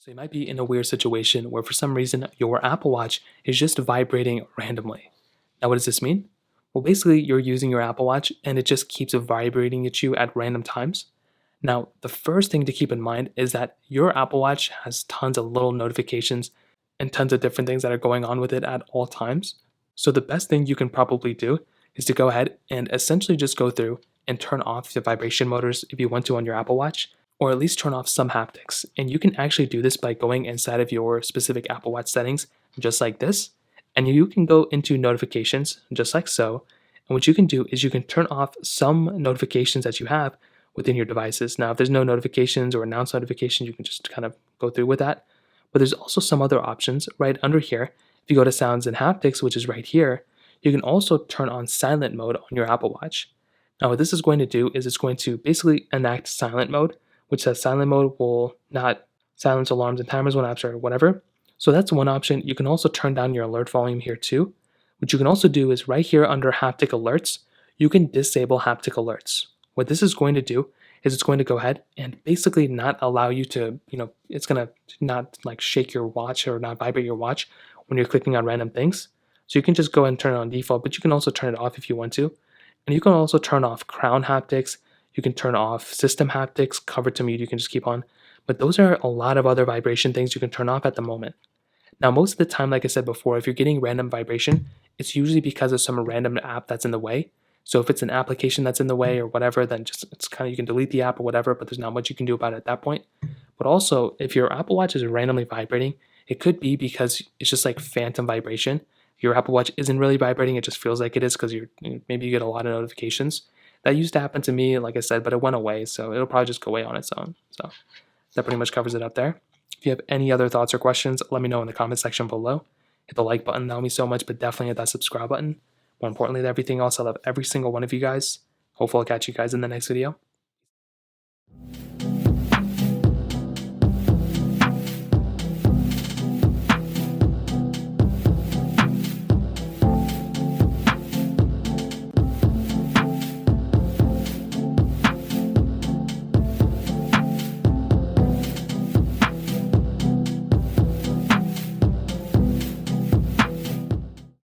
So you might be in a weird situation where for some reason your Apple Watch is just vibrating randomly. Now, what does this mean? Well, basically, you're using your Apple Watch and it just keeps vibrating at you at random times. Now, the first thing to keep in mind is that your Apple Watch has tons of little notifications and tons of different things that are going on with it at all times. So, the best thing you can probably do is to go ahead and essentially just go through and turn off the vibration motors if you want to on your Apple Watch, or at least turn off some haptics. And you can actually do this by going inside of your specific Apple Watch settings, just like this. And you can go into notifications, just like so. And what you can do is you can turn off some notifications that you have within your devices. Now, if there's no notifications or announce notifications, you can just kind of go through with that. But there's also some other options right under here. If you go to sounds and haptics, which is right here, you can also turn on silent mode on your Apple Watch. Now, what this is going to do is it's going to basically enact silent mode, which says silent mode will not silence alarms and timers when apps or whatever. So that's one option. You can also turn down your alert volume here too. What you can also do is right here under haptic alerts, you can disable haptic alerts. What this is going to do is it's going to go ahead and basically not allow you to, it's going to not like shake your watch or not vibrate your watch when you're clicking on random things. So you can just go ahead and turn it on default, but you can also turn it off if you want to. And you can also turn off crown haptics. You can turn off system haptics, cover to mute, you can just keep on. But those are a lot of other vibration things you can turn off at the moment. Now, most of the time, like I said before, if you're getting random vibration, it's usually because of some random app that's in the way. So if it's an application that's in the way or whatever, then just it's kind of you can delete the app or whatever, but there's not much you can do about it at that point. But also, if your Apple Watch is randomly vibrating, it could be because it's just like phantom vibration. Your Apple Watch isn't really vibrating, it just feels like it is because maybe you get a lot of notifications. That used to happen to me, like I said, but it went away, so it'll probably just go away on its own. So that pretty much covers it up there. If you have any other thoughts or questions, let me know in the comment section below. Hit the like button, that would mean so much, but definitely hit that subscribe button. More importantly than everything else, I love every single one of you guys. Hopefully I'll catch you guys in the next video.